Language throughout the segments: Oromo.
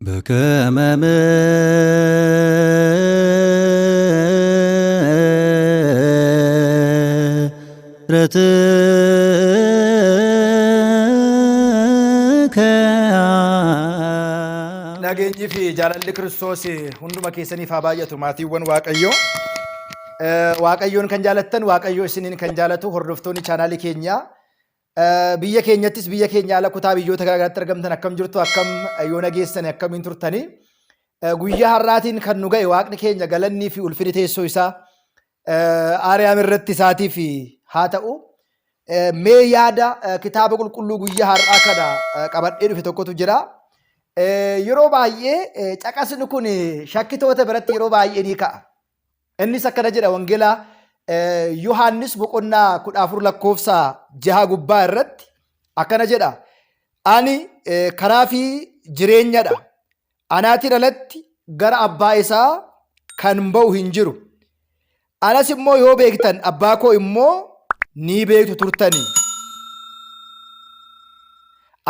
በከመ ምሕረትከ Nageenyi fi jaalalli Kiristoos hunduma keessaniif haa baay'atu maatiiwwan Waaqayyoo. Waaqayyoon kan jaalattan Waaqayyoo isiniin kan jaalatu hordoftoonni chaanaalii keenyaa. Biyya keenyattis biyya keenya ala kutaa biyyoota garaagaraatti argamtan akkam jirtu akkam yoo nageessan akkamiin turtanii. Guyyaa har'aatiin kan nu ga'e Waaqni keenya galannii fi ulfini teessoo isaa Aariyaam irratti isaatii fi haa ta'u. Mee yaada kitaaba qulqulluu guyyaa har'aa kana qabadhee dhufe tokkotu jira. Yeroo baay'ee caqasni kun shakkitoota biratti yeroo baay'ee ni ka'a. Innis akkana jedha wangeelaa Yohaannis boqonnaa 14 lakkoofsa 6 gubbaa irratti akkana jedha. Ani karaa fi jireenyadha. Anaatiin alatti gara abbaa isaa kan ba'u hin jiru. Anas immoo yoo beektan abbaa koo immoo ni beektu turtanii.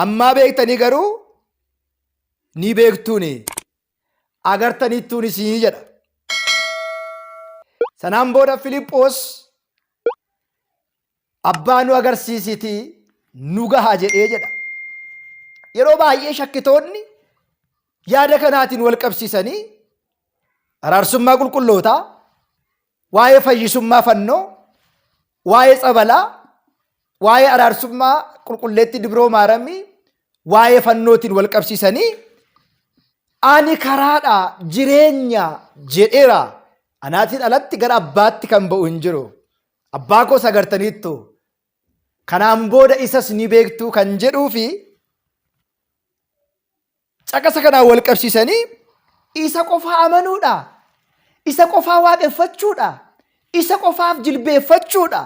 Ammaa beektanii garuu ni beektuuni agartaniittuunis ni jedha. Sanaan booda Filiphos abbaa nu agarsiisiti nu gaha jedhee jedha. Yeroo baay'ee shakkitoonni yaada kanaatiin wal qabsiisanii araarsummaa qulqullootaa, waa'ee fayyisummaa fannoo, waa'ee tsabalaa, waa'ee araarsummaa qulqulleetti dibroo maaramii, waa'ee fannootiin wal qabsiisanii ani karaadha jireenya jedheera. Anaatiin alatti gara abbaatti kan ba'u hin jiru. Abbaa koos agartaniittu. Kanaan booda isas ni beektu kan jedhuu fi caqasa kanaan wal qabsiisanii isa qofaa amanuudha. Isa qofaa waaqeffachuudha. Isa qofaaf jilbeeffachuudha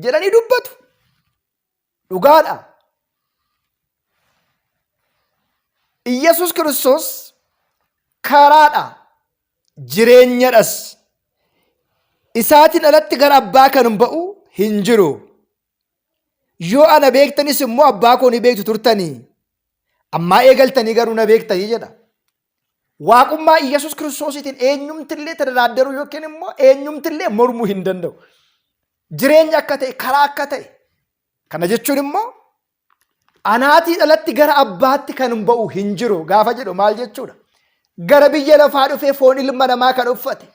jedhanii dubbatu. Dhugaadha. Iyyasuus Kiristoos karaadha. Jireenyadhas. Isaatiin alatti gara abbaa kan ba'u hin jiru. Yoo ana beektanis immoo abbaa koo ni beektu turtanii. Ammaa eegaltanii garuu na beektanii jedha. Waaqummaa Iyyasuus Kiristoosiitiin eenyumtillee tadaraaddaruu yookiin immoo eenyumtillee mormuu hin danda'u. Jireenya akka ta'e, karaa akka ta'e. Kana jechuun immoo anaatiin alatti gara abbaatti kan ba'u hin jiru gaafa jedhu maal jechuudha? Gara biyya lafaa dhufee foon ilma namaa kan uffate.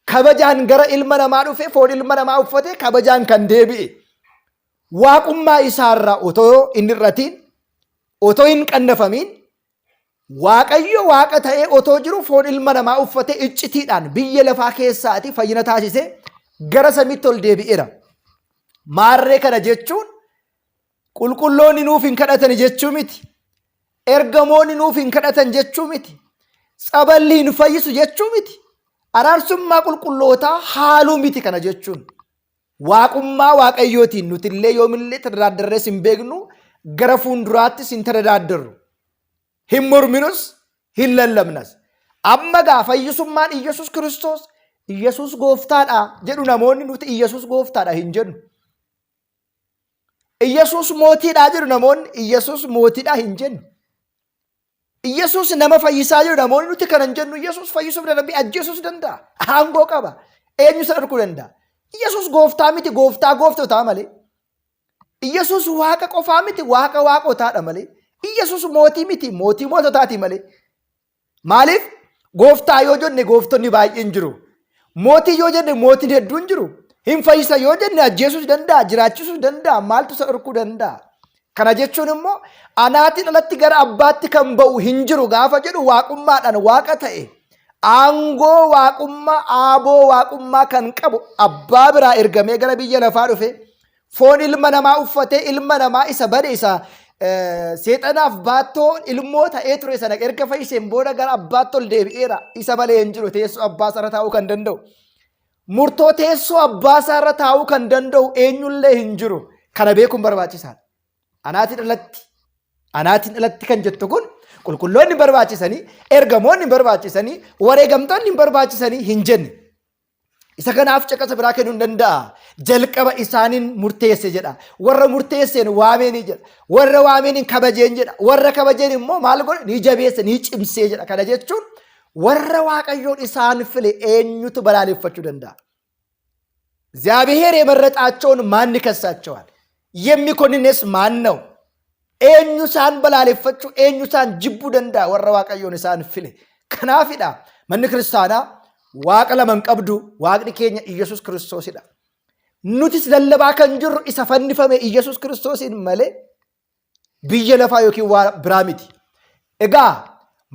Kabajaan gara ilma namaa dhufee foon ilma namaa uffate kabajaan kan deebi'e. Waaqummaa isaarraa otoo hin hir'atiin, otoo hin qannafamiin, Waaqayyo waaqa ta'ee otoo jiru foon ilma namaa uffate iccitiidhaan biyya lafaa keessaatii fayyina taasisee gara samiitti ol deebi'eera. Maarree kana jechuun qulqulloonni nuuf hin kadhatan jechuu miti. Ergamoonni nuuf hin kadhatan jechuu miti. Tsaballi hin fayyisu jechuu miti. Araarsummaa qulqullootaa haaluu miti kana jechuun. Waaqummaa Waaqayyootiin nutillee yoomillee tadaraaddarrees hin beeknu gara fuulduraattis hin tadaraaddarru. Hin morminus hin lallabnas. Amma gaa fayyisummaan Iyyasuus Kiristoos Iyyasuus gooftaadha jedhu namoonni nuti Iyyasuus gooftaadha hin jennu. Iyyasuus mootiidha jedhu namoonni Iyyasuus mootiidha hin jennu. Iyyasuus nama fayyisaa jedhu namoonni nuti kana hin jennu. Iyyasuus fayyisuuf dadhabbii ajjeesuus danda'a. Aangoo qaba. Eenyu isa dhorkuu danda'a? Iyyasuus gooftaa miti, gooftaa gooftotaa malee. Iyyasuus waaqa qofaa miti, waaqa waaqotaadha malee. Iyyasuus mootii miti, mootii moototaati malee. Maaliif? Gooftaa yoo jenne gooftonni baay'een jiru. Mootii yoo jenne mootiin hedduun jiru. Hin fayyisa yoo jenne ajjeesuus danda'a, jiraachisuus danda'a, maaltu isa dhorkuu danda'a? Kana jechuun immoo anaatiin alatti gara abbaatti kan ba'u hin jiru gaafa jedhu waaqummaadhaan waaqa ta'e. Aangoo waaqummaa, aaboo waaqummaa kan qabu abbaa biraa ergamee gara biyya lafaa dhufe foon ilma namaa uffatee ilma namaa isa bade isa seexanaaf baattoo ilmoo ta'ee ture sana erga fayyiseen booda gara abbaatti ol deebi'eera. Isa malee hin jiru teessoo abbaa isaarra taa'uu kan danda'u. Murtoo teessoo abbaa isaarra taa'uu kan danda'u eenyullee hin jiru. Kana beekuun barbaachisaadha. Anaatiin alatti kan jettu kun qulqulloonni barbaachisanii, ergamoonni barbaachisanii, wareegamtoonni barbaachisanii hin jenne. Isa kanaaf caqasa biraa kennuu hin danda'a. Jalqaba isaaniin murteesse jedha. Warra murteesseen waameenii jedha. Warra waameenii kabajeen jedha. Warra kabajeen immoo maal godhe ni jabeesse ni cimsee jedha. Kana jechuun warra Waaqayyoon isaan file eenyutu balaaleffachuu danda'a? እግዚአብሔር የመረጣቸውን ማን ይከሳቸዋል? የሚኮንንስ ማን ነው? eenyusaan balaaleffachuu eenyusaan jibbuu danda'a? Warra Waaqayyoon isaan file. Kanaafidha manni kiristaanaa waaqa lama hin qabdu. Waaqni keenya Iyyasuus Kiristoosidha. Nutis lallabaa kan jirru isa fannifame Iyyasuus Kiristoosiin malee biyya lafaa yookiin waa biraa miti. Egaa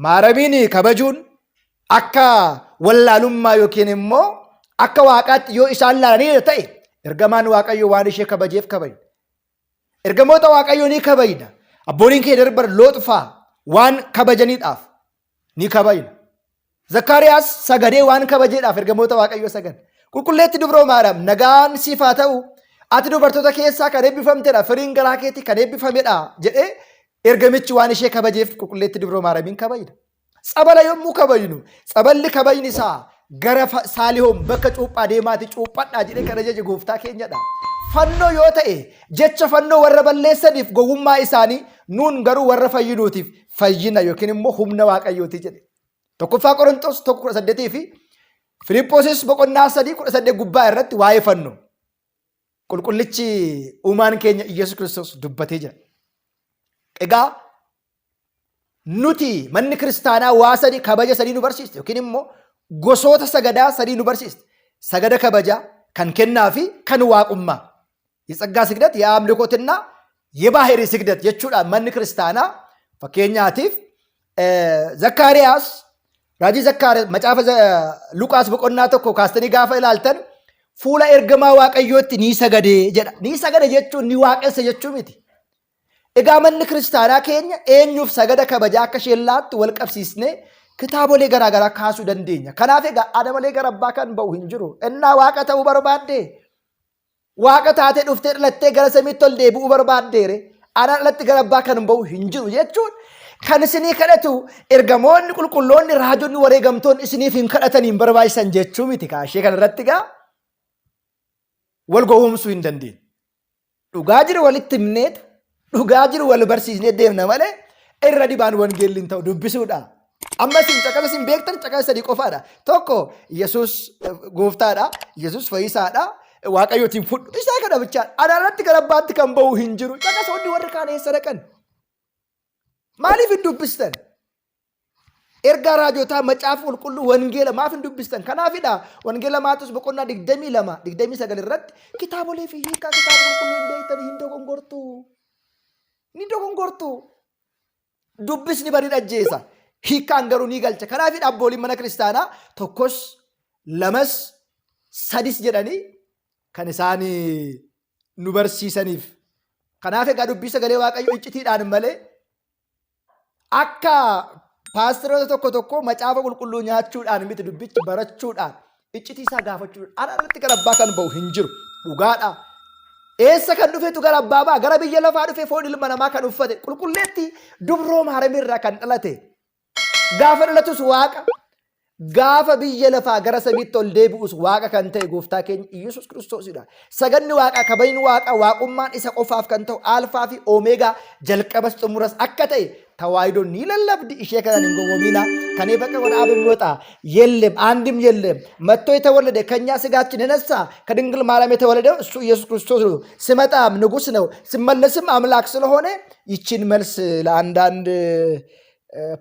maaramiin kabajuun akka wallaalummaa yookiin immoo akka waaqaatti yoo isaan laalanii ta'e ergamaan Waaqayyoo waan ishee kabajeef kabajna. Ergamoota Waaqayyoo ni kabajna. Abbooliin kee darbar Looxfaa waan kabajaniidhaaf ni kabajna. Zakkaariyaas sagadee waan kabajeedhaaf ergamoota Waaqayyoo sagan. Qulqulleetti dubroo Maariyaam nagaan siif haa ta'u ati dubartoota keessaa kan eebbifamtedha firiin garaa keetii kan eebbifamedha jedhee ergamichi waan ishee kabajeef qulqulleetti dubroo Maariyaamiin kabajna. Tsabala yommuu kabajnu tsaballi kabajni isaa gara Saalihoom bakka cuuphaa deemaati cuuphadhaa jedhee kan ajaje gooftaa keenyadha. Fannoo yoo ta'e jecha fannoo warra balleessaniif gowwummaa isaanii nuun garuu warra fayyinuutiif fayyina yookiin immoo humna Waaqayyooti jedhe. Tokkoffaa Qorontos 1:18 fi Filiphoosis 3:8 gubbaa irratti waa'ee fannoo qulqullichi uumaan keenya Iyyasuus Kiristoos dubbatee jira. Egaa nuti manni kiristaanaa waa sadii kabaja sadii nu barsiiste yookiin immoo gosoota sagadaa sadii nu barsiiste. Sagada kabajaa kan kennaa fi kan waaqummaa. የጸጋ ስግደት የአምልኮትና የባህሪ ስግደት jechuudhaan manni kiristaanaa fakkeenyaatiif Zakkaariyaas raajii Zakkaariyaas macaafa Luqaas 1 kaastanii gaafa ilaaltan fuula ergamaa Waaqayyootti ni sagadee jedha. Ni sagade jechuun ni waaqessa jechuu miti. Egaa manni kiristaanaa keenya eenyuuf sagada kabajaa akka sheellaatti wal qabsiisnee kitaabolee garaagaraa kaasuu dandeenya. Kanaaf egaa ana malee gara abbaa kan ba'u hin jiru. Innaa waaqa ta'uu barbaadde waaqa taatee dhuftee dhalattee gara samiitti ol deebi'uu barbaaddeere ana dhalatti gara abbaa kan ba'u hin jiru jechuun kan isinii kadhatu ergamoonni qulqulloonni raajonni wareegamtoonni isiniif hin kadhataniin barbaachisan jechuu miti. Kaashee kanarratti egaa wal gowwoomsuu hin dandeenye. Dhugaa jiru walitti himneetu dhugaa jiru wal barsiisnee deemna malee irra dibaan wangeelli hin ta'u dubbisuudha. Amma isin caqasa isin beektan caqasa sadii qofaadha. Tokko Yesuus gooftaadha. Yesuus fayyisaadha. Waaqayyootiin fudhu. Isaa kana bichaan ana irratti gara abbaatti kan ba'u hin jiru. Caqasoonni warri kaan eessa dhaqan? Maaliif hin dubbistan? Ergaa raajotaa macaafa qulqulluu wangeela maaf hin dubbistan? Kanaafidha wangeela Maatewos 22:29 irratti kitaabolee fi hiikaa kitaaba qulqulluu hin beektan hin dogongortu. Ni dogongortu. Dubbisni bari dhajjeessa. Hiikaan garuu ni galcha. Kanaafidha abbooliin mana kiristaanaa tokkos lamas sadis jedhanii kan isaan nu barsiisaniif. Kanaaf egaa dubbii sagalee Waaqayyoo iccitiidhaan malee akka paasteroota tokko macaafa qulqulluu nyaachuudhaan miti dubbichi barachuudhaan iccitii isaa gaafachuudhaan ana irratti gara abbaa kan ba'u hin jiru. Dhugaadha. Eessa kan dhufetu gara abbaa ba'a? Gara biyya lafaa dhufee foon ilma namaa kan uffate qulqulleetti dubroo Maariyaam irraa kan dhalate. Gaafa dhalatus waaqa. Gaafa biyya lafaa gara samiitti ol deebi'us waaqa kan ta'e gooftaa keenya Iyyasuus Kiristoosidha. Saganni waaqaa kabajni waaqaa waaqummaan isa qofaaf kan ta'u alfaa fi omeegaa jalqabas xumuras akka ta'e tawaayidoon ni lallabdi. ishee kanan hin gowwoomina ከኔ በቀር ወደ አብ የሚወጣ የለም አንድም የለም። መጥቶ የተወለደ ከኛ ስጋችን የነሳ ከድንግል ማርያም የተወለደው እሱ ኢየሱስ ክርስቶስ ነው። ሲመጣም ንጉሥ ነው፣ ሲመለስም አምላክ ስለሆነ ይችን መልስ ለአንዳንድ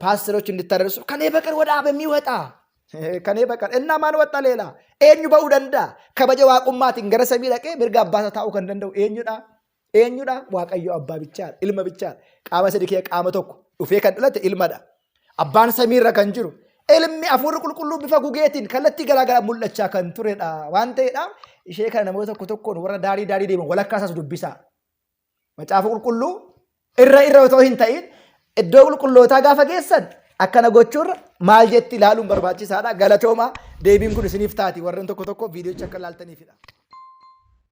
ፓስተሮች እንድታደርሱ ከኔ በቀር ወደ አብ የሚወጣ ከኔ በቀር እና ማን ወጣ ሌላ ኤኙ በኡደንዳ ከበጀ ዋቁማቲን ገረ ሰሚ ለቀ ምርጋ አባታ ታው ከንደው ኤኙዳ ዋቀዮ አባ ብቻ ኢልመ ብቻ ቃመ ሰዲከ ቃመ ተኩ ዱፌ ከንደለት ኢልመዳ አባን ሰሚራ ከንጅሩ ኢልሚ አፉር ቁልቁሉ ቢፈጉጌቲን ከለቲ ገራገራ ሙለቻ ከንቱሬዳ ዋንቴዳ ኢሼ ከነ ነሞ ተኩ ተኩ ወረ ዳሪ ዴም ወለካሳስ ዱቢሳ መጫፈ ቁልቁሉ ኢራ ወቶ ሂንታይን እዶ ቁልቁሎታ ጋፈ ገሰን akkana gochuurra maal jetti ilaaluun barbaachisaadha. Galatooma deebiin kun isiniif taati warreen tokko ቪዲዮች akka ilaaltaniifidha.